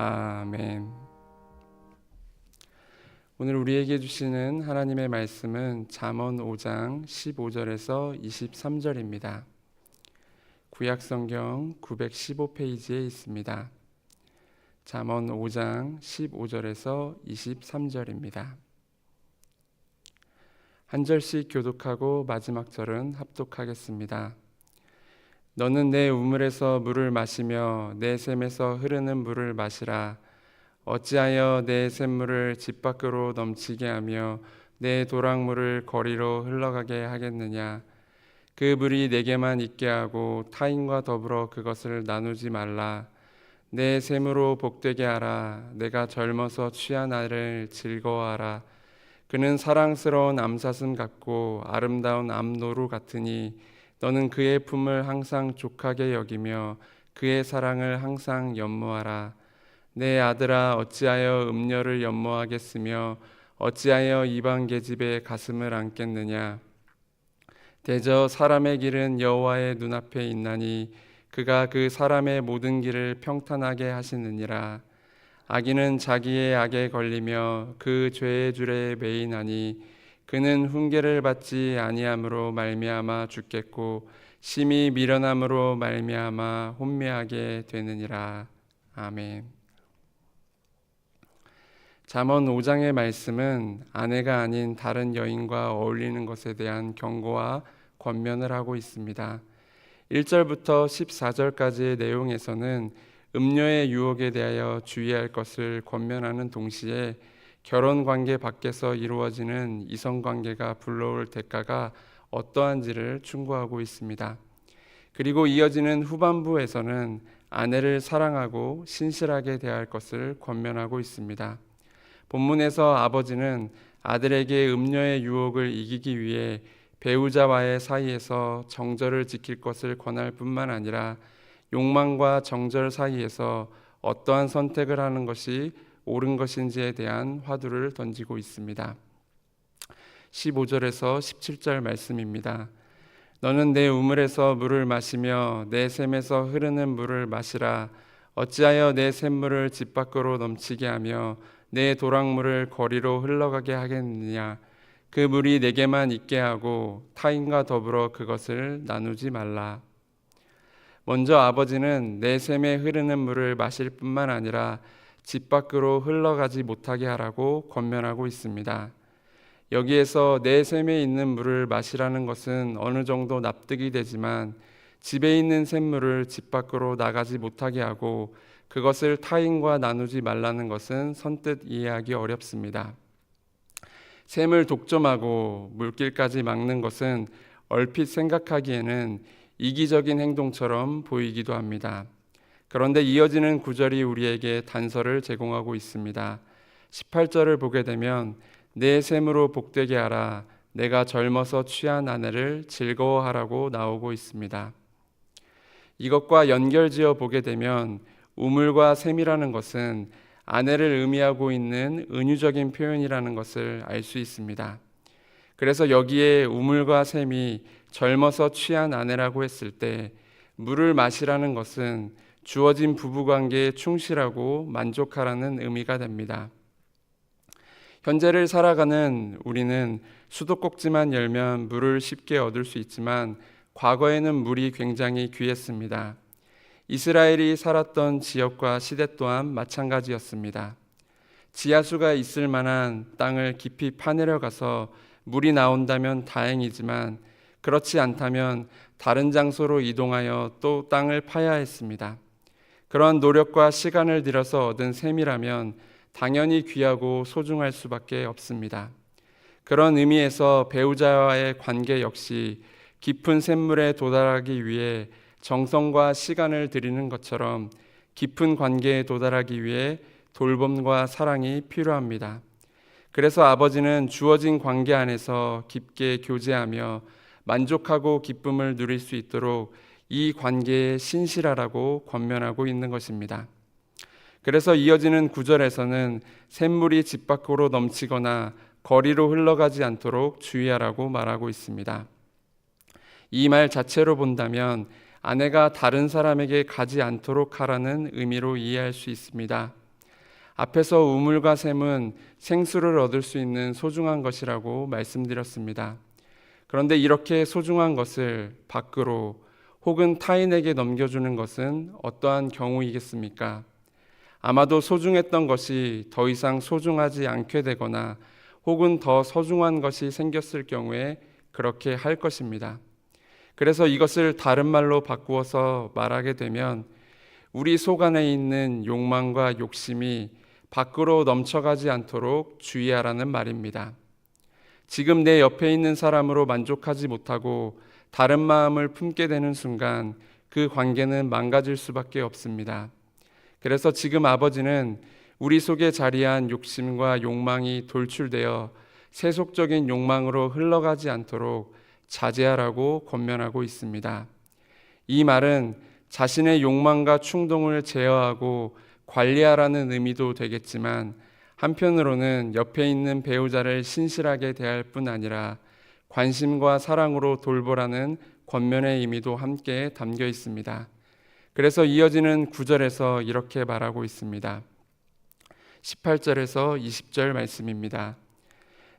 아멘. 오늘 우리에게 주시는 하나님의 말씀은 잠언 5장 15절에서 23절입니다. 구약성경 915페이지에 있습니다. 잠언 5장 15절에서 23절입니다. 한 절씩 교독하고 마지막 절은 합독하겠습니다. 너는 내 우물에서 물을 마시며 내 샘에서 흐르는 물을 마시라. 어찌하여 내 샘물을 집 밖으로 넘치게 하며 내 도랑물을 거리로 흘러가게 하겠느냐. 그 물이 내게만 있게 하고 타인과 더불어 그것을 나누지 말라. 내 샘으로 복되게 하라. 내가 젊어서 취한 나를 즐거워하라. 그는 사랑스러운 암사슴 같고 아름다운 암노루 같으니 너는 그의 품을 항상 족하게 여기며 그의 사랑을 항상 연모하라. 내 아들아, 어찌하여 음녀를 연모하겠으며 어찌하여 이방 계집의 가슴을 안겠느냐. 대저 사람의 길은 여호와의 눈앞에 있나니 그가 그 사람의 모든 길을 평탄하게 하시느니라. 악인은 자기의 악에 걸리며 그 죄의 줄에 매이나니 그는 훈계를 받지 아니함으로 말미암아 죽겠고 심히 미련함으로 말미암아 혼미하게 되느니라. 아멘. 잠언 5장의 말씀은 아내가 아닌 다른 여인과 어울리는 것에 대한 경고와 권면을 하고 있습니다. 1절부터 14절까지의 내용에서는 음녀의 유혹에 대하여 주의할 것을 권면하는 동시에 결혼관계 밖에서 이루어지는 이성관계가 불러올 대가가 어떠한지를 충고하고 있습니다. 그리고 이어지는 후반부에서는 아내를 사랑하고 신실하게 대할 것을 권면하고 있습니다. 본문에서 아버지는 아들에게 음녀의 유혹을 이기기 위해 배우자와의 사이에서 정절을 지킬 것을 권할 뿐만 아니라 욕망과 정절 사이에서 어떠한 선택을 하는 것이 옳은 것인지에 대한 화두를 던지고 있습니다. 15절에서 17절 말씀입니다. 너는 내 우물에서 물을 마시며 내 샘에서 흐르는 물을 마시라. 어찌하여 내 샘물을 집 밖으로 넘치게 하며 내 도랑물을 거리로 흘러가게 하겠느냐. 그 물이 내게만 있게 하고 타인과 더불어 그것을 나누지 말라. 먼저 아버지는 내 샘에 흐르는 물을 마실 뿐만 아니라 집 밖으로 흘러가지 못하게 하라고 권면하고 있습니다. 여기에서 내 샘에 있는 물을 마시라는 것은 어느 정도 납득이 되지만 집에 있는 샘물을 집 밖으로 나가지 못하게 하고 그것을 타인과 나누지 말라는 것은 선뜻 이해하기 어렵습니다. 샘을 독점하고 물길까지 막는 것은 얼핏 생각하기에는 이기적인 행동처럼 보이기도 합니다. 그런데 이어지는 구절이 우리에게 단서를 제공하고 있습니다. 18절을 보게 되면 내 샘으로 복되게 하라. 내가 젊어서 취한 아내를 즐거워하라고 나오고 있습니다. 이것과 연결지어 보게 되면 우물과 샘이라는 것은 아내를 의미하고 있는 은유적인 표현이라는 것을 알 수 있습니다. 그래서 여기에 우물과 샘이 젊어서 취한 아내라고 했을 때 물을 마시라는 것은 주어진 부부관계에 충실하고 만족하라는 의미가 됩니다. 현재를 살아가는 우리는 수도꼭지만 열면 물을 쉽게 얻을 수 있지만 과거에는 물이 굉장히 귀했습니다. 이스라엘이 살았던 지역과 시대 또한 마찬가지였습니다. 지하수가 있을 만한 땅을 깊이 파내려가서 물이 나온다면 다행이지만 그렇지 않다면 다른 장소로 이동하여 또 땅을 파야 했습니다. 그러한 노력과 시간을 들여서 얻은 샘이라면 당연히 귀하고 소중할 수밖에 없습니다. 그런 의미에서 배우자와의 관계 역시 깊은 샘물에 도달하기 위해 정성과 시간을 들이는 것처럼 깊은 관계에 도달하기 위해 돌봄과 사랑이 필요합니다. 그래서 아버지는 주어진 관계 안에서 깊게 교제하며 만족하고 기쁨을 누릴 수 있도록 이 관계에 신실하라고 권면하고 있는 것입니다. 그래서 이어지는 9절에서는 샘물이 집 밖으로 넘치거나 거리로 흘러가지 않도록 주의하라고 말하고 있습니다. 이 말 자체로 본다면 아내가 다른 사람에게 가지 않도록 하라는 의미로 이해할 수 있습니다. 앞에서 우물과 샘은 생수를 얻을 수 있는 소중한 것이라고 말씀드렸습니다. 그런데 이렇게 소중한 것을 밖으로 혹은 타인에게 넘겨주는 것은 어떠한 경우이겠습니까? 아마도 소중했던 것이 더 이상 소중하지 않게 되거나 혹은 더 소중한 것이 생겼을 경우에 그렇게 할 것입니다. 그래서 이것을 다른 말로 바꾸어서 말하게 되면 우리 속 안에 있는 욕망과 욕심이 밖으로 넘쳐가지 않도록 주의하라는 말입니다. 지금 내 옆에 있는 사람으로 만족하지 못하고 다른 마음을 품게 되는 순간 그 관계는 망가질 수밖에 없습니다. 그래서 지금 아버지는 우리 속에 자리한 욕심과 욕망이 돌출되어 세속적인 욕망으로 흘러가지 않도록 자제하라고 권면하고 있습니다. 이 말은 자신의 욕망과 충동을 제어하고 관리하라는 의미도 되겠지만 한편으로는 옆에 있는 배우자를 신실하게 대할 뿐 아니라 관심과 사랑으로 돌보라는 권면의 의미도 함께 담겨 있습니다. 그래서 이어지는 9절에서 이렇게 말하고 있습니다. 18절에서 20절 말씀입니다.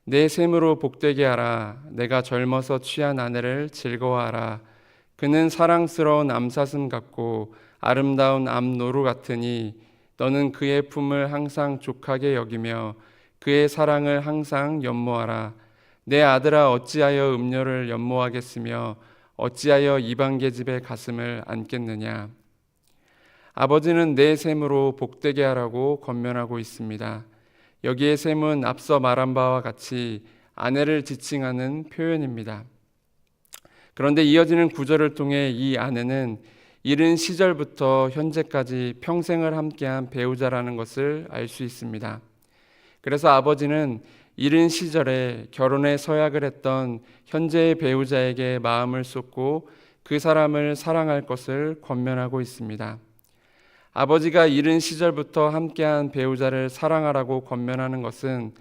내 샘으로 복되게 하라. 내가 젊어서 취한 아내를 즐거워하라. 그는 사랑스러운 암사슴 같고 아름다운 암노루 같으니 너는 그의 품을 항상 족하게 여기며 그의 사랑을 항상 연모하라. 내 아들아 어찌하여 음료를 연모하겠으며 어찌하여 이방 계집의 가슴을 안겠느냐. 아버지는 내 샘으로 복되게 하라고 권면하고 있습니다. 여기에 샘은 앞서 말한 바와 같이 아내를 지칭하는 표현입니다. 그런데 이어지는 구절을 통해 이 아내는 이른 시절부터 현재까지 평생을 함께한 배우자라는 것을 알 수 있습니다. 그래서 아버지는 이른 시절에 결혼에 서약을 했던 현재의 배우자에게 마음을 쏟고 그 사람을 사랑할 것을 권면하고 있습니다. 아버지가 이른 시절부터 함께한 배우자를 사랑하라고 권면하는 것은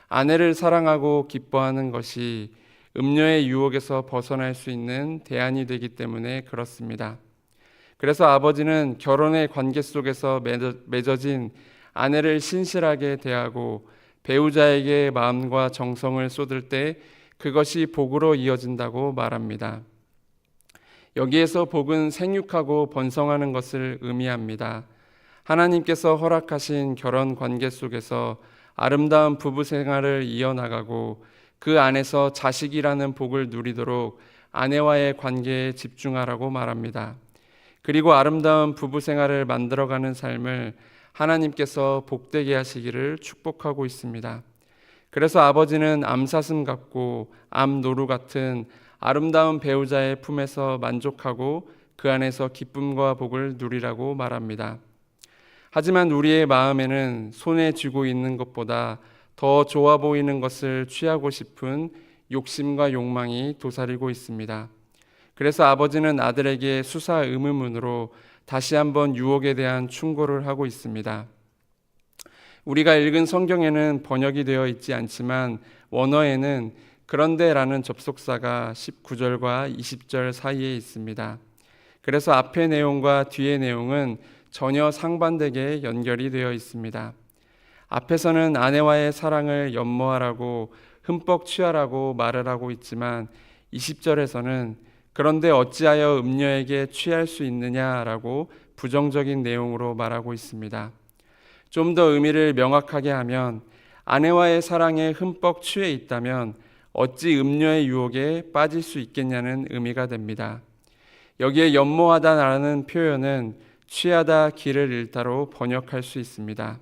아내를 사랑하고 기뻐하는 것이 음료의 유혹에서 벗어날 수 있는 대안이 되기 때문에 그렇습니다. 그래서 아버지는 결혼의 관계 속에서 맺어진 아내를 신실하게 대하고 배우자에게 마음과 정성을 쏟을 때 그것이 복으로 이어진다고 말합니다. 여기에서 복은 생육하고 번성하는 것을 의미합니다. 하나님께서 허락하신 결혼 관계 속에서 아름다운 부부 생활을 이어나가고 그 안에서 자식이라는 복을 누리도록 아내와의 관계에 집중하라고 말합니다. 그리고 아름다운 부부 생활을 만들어가는 삶을 하나님께서 복되게 하시기를 축복하고 있습니다. 그래서 아버지는 암사슴 같고 암노루 같은 아름다운 배우자의 품에서 만족하고 그 안에서 기쁨과 복을 누리라고 말합니다. 하지만 우리의 마음에는 손에 쥐고 있는 것보다 더 좋아 보이는 것을 취하고 싶은 욕심과 욕망이 도사리고 있습니다. 그래서 아버지는 아들에게 수사 의문문으로 다시 한번 유혹에 대한 충고를 하고 있습니다. 우리가 읽은 성경에는 번역이 되어 있지 않지만 원어에는 그런데라는 접속사가 19절과 20절 사이에 있습니다. 그래서 앞의 내용과 뒤의 내용은 전혀 상반되게 연결이 되어 있습니다. 앞에서는 아내와의 사랑을 연모하라고 흠뻑 취하라고 말을 하고 있지만 20절에서는 그런데 어찌하여 음녀에게 취할 수 있느냐라고 부정적인 내용으로 말하고 있습니다. 좀 더 의미를 명확하게 하면 아내와의 사랑에 흠뻑 취해 있다면 어찌 음녀의 유혹에 빠질 수 있겠냐는 의미가 됩니다. 여기에 연모하다라는 표현은 취하다 길을 잃다로 번역할 수 있습니다.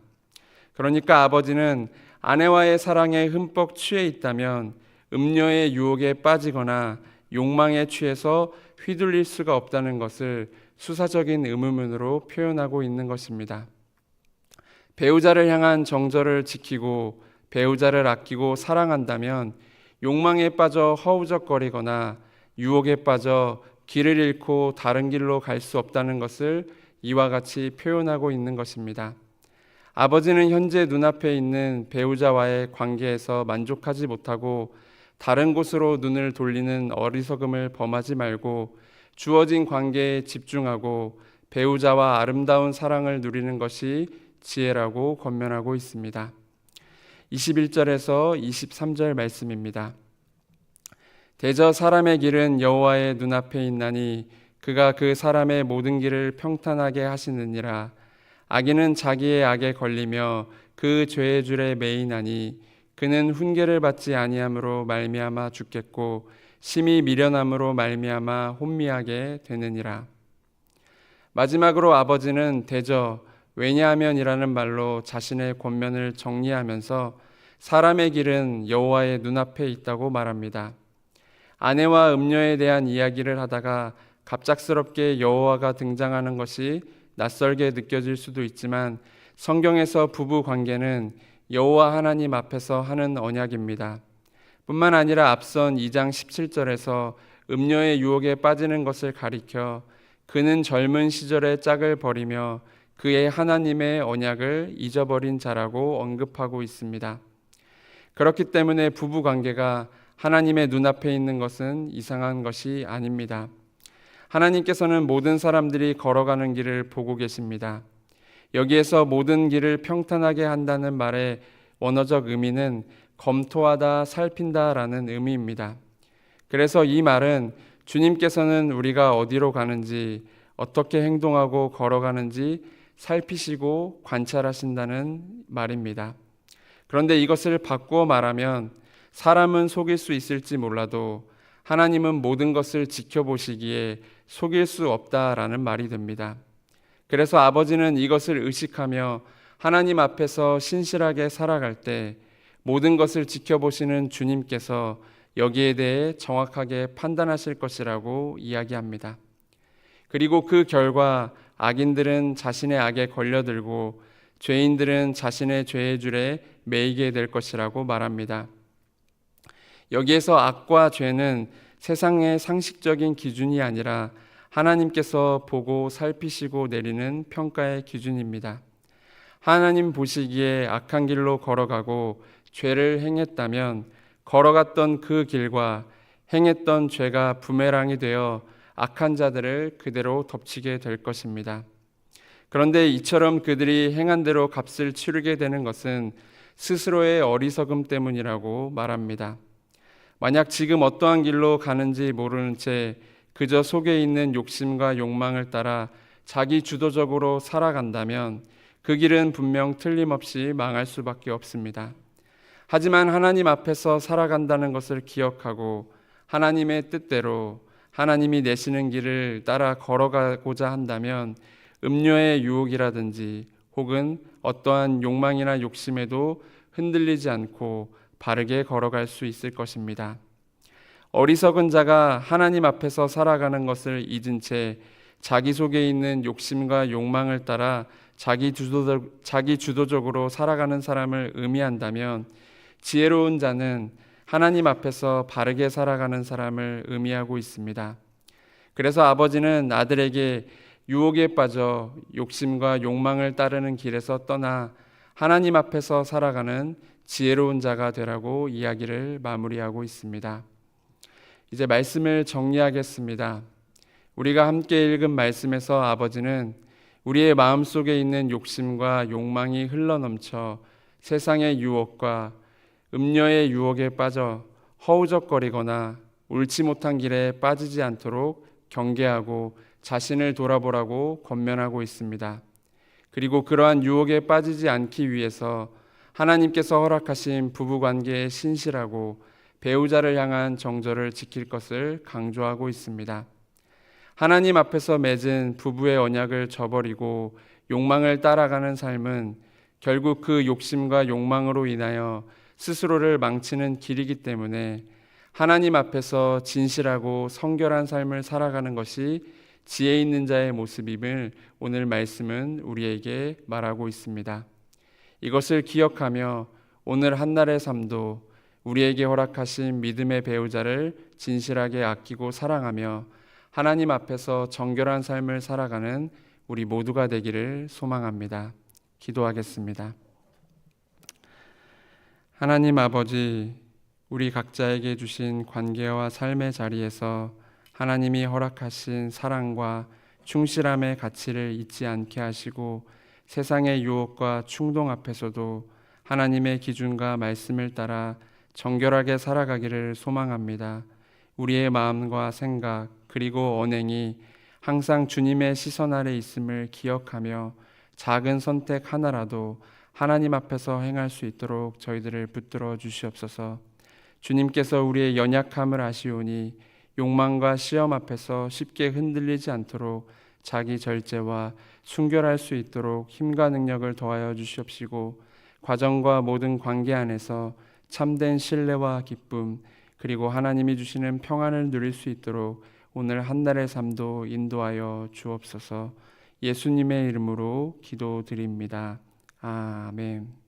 그러니까 아버지는 아내와의 사랑에 흠뻑 취해 있다면 음녀의 유혹에 빠지거나 욕망에 취해서 휘둘릴 수가 없다는 것을 수사적인 의문문으로 표현하고 있는 것입니다. 배우자를 향한 정절을 지키고 배우자를 아끼고 사랑한다면 욕망에 빠져 허우적거리거나 유혹에 빠져 길을 잃고 다른 길로 갈 수 없다는 것을 이와 같이 표현하고 있는 것입니다. 아버지는 현재 눈앞에 있는 배우자와의 관계에서 만족하지 못하고 다른 곳으로 눈을 돌리는 어리석음을 범하지 말고 주어진 관계에 집중하고 배우자와 아름다운 사랑을 누리는 것이 지혜라고 권면하고 있습니다. 21절에서 23절 말씀입니다. 대저 사람의 길은 여호와의 눈앞에 있나니 그가 그 사람의 모든 길을 평탄하게 하시느니라. 악인은 자기의 악에 걸리며 그 죄의 줄에 매이나니 그는 훈계를 받지 아니함으로 말미암아 죽겠고 심히 미련함으로 말미암아 혼미하게 되느니라. 마지막으로 아버지는 대저 왜냐하면이라는 말로 자신의 권면을 정리하면서 사람의 길은 여호와의 눈앞에 있다고 말합니다. 아내와 음녀에 대한 이야기를 하다가 갑작스럽게 여호와가 등장하는 것이 낯설게 느껴질 수도 있지만 성경에서 부부 관계는 여호와 하나님 앞에서 하는 언약입니다. 뿐만 아니라 앞선 2장 17절에서 음녀의 유혹에 빠지는 것을 가리켜 그는 젊은 시절의 짝을 버리며 그의 하나님의 언약을 잊어버린 자라고 언급하고 있습니다. 그렇기 때문에 부부 관계가 하나님의 눈앞에 있는 것은 이상한 것이 아닙니다. 하나님께서는 모든 사람들이 걸어가는 길을 보고 계십니다. 여기에서 모든 길을 평탄하게 한다는 말의 원어적 의미는 검토하다, 살핀다라는 의미입니다. 그래서 이 말은 주님께서는 우리가 어디로 가는지, 어떻게 행동하고 걸어가는지 살피시고 관찰하신다는 말입니다. 그런데 이것을 바꾸어 말하면 사람은 속일 수 있을지 몰라도 하나님은 모든 것을 지켜보시기에 속일 수 없다라는 말이 됩니다. 그래서 아버지는 이것을 의식하며 하나님 앞에서 신실하게 살아갈 때 모든 것을 지켜보시는 주님께서 여기에 대해 정확하게 판단하실 것이라고 이야기합니다. 그리고 그 결과 악인들은 자신의 악에 걸려들고 죄인들은 자신의 죄의 줄에 매이게 될 것이라고 말합니다. 여기에서 악과 죄는 세상의 상식적인 기준이 아니라 하나님께서 보고 살피시고 내리는 평가의 기준입니다. 하나님 보시기에 악한 길로 걸어가고 죄를 행했다면 걸어갔던 그 길과 행했던 죄가 부메랑이 되어 악한 자들을 그대로 덮치게 될 것입니다. 그런데 이처럼 그들이 행한 대로 값을 치르게 되는 것은 스스로의 어리석음 때문이라고 말합니다. 만약 지금 어떠한 길로 가는지 모르는 채 그저 속에 있는 욕심과 욕망을 따라 자기 주도적으로 살아간다면 그 길은 분명 틀림없이 망할 수밖에 없습니다. 하지만 하나님 앞에서 살아간다는 것을 기억하고 하나님의 뜻대로 하나님이 내시는 길을 따라 걸어가고자 한다면 음료의 유혹이라든지 혹은 어떠한 욕망이나 욕심에도 흔들리지 않고 바르게 걸어갈 수 있을 것입니다. 어리석은 자가 하나님 앞에서 살아가는 것을 잊은 채 자기 속에 있는 욕심과 욕망을 따라 자기 주도적으로 살아가는 사람을 의미한다면 지혜로운 자는 하나님 앞에서 바르게 살아가는 사람을 의미하고 있습니다. 그래서 아버지는 아들에게 유혹에 빠져 욕심과 욕망을 따르는 길에서 떠나 하나님 앞에서 살아가는 지혜로운 자가 되라고 이야기를 마무리하고 있습니다. 이제 말씀을 정리하겠습니다. 우리가 함께 읽은 말씀에서 아버지는 우리의 마음속에 있는 욕심과 욕망이 흘러넘쳐 세상의 유혹과 음녀의 유혹에 빠져 허우적거리거나 옳지 못한 길에 빠지지 않도록 경계하고 자신을 돌아보라고 권면하고 있습니다. 그리고 그러한 유혹에 빠지지 않기 위해서 하나님께서 허락하신 부부관계에 신실하고 배우자를 향한 정절을 지킬 것을 강조하고 있습니다. 하나님 앞에서 맺은 부부의 언약을 저버리고 욕망을 따라가는 삶은 결국 그 욕심과 욕망으로 인하여 스스로를 망치는 길이기 때문에 하나님 앞에서 진실하고 성결한 삶을 살아가는 것이 지혜 있는 자의 모습임을 오늘 말씀은 우리에게 말하고 있습니다. 이것을 기억하며 오늘 한날의 삶도 우리에게 허락하신 믿음의 배우자를 진실하게 아끼고 사랑하며 하나님 앞에서 정결한 삶을 살아가는 우리 모두가 되기를 소망합니다. 기도하겠습니다. 하나님 아버지, 우리 각자에게 주신 관계와 삶의 자리에서 하나님이 허락하신 사랑과 충실함의 가치를 잊지 않게 하시고 세상의 유혹과 충동 앞에서도 하나님의 기준과 말씀을 따라 정결하게 살아가기를 소망합니다. 우리의 마음과 생각 그리고 언행이 항상 주님의 시선 아래 있음을 기억하며 작은 선택 하나라도 하나님 앞에서 행할 수 있도록 저희들을 붙들어 주시옵소서. 주님께서 우리의 연약함을 아시오니 욕망과 시험 앞에서 쉽게 흔들리지 않도록 자기 절제와 순결할 수 있도록 힘과 능력을 더하여 주시옵시고, 과정과 모든 관계 안에서 참된 신뢰와 기쁨 그리고 하나님이 주시는 평안을 누릴 수 있도록 오늘 한 달의 삶도 인도하여 주옵소서. 예수님의 이름으로 기도드립니다. 아멘.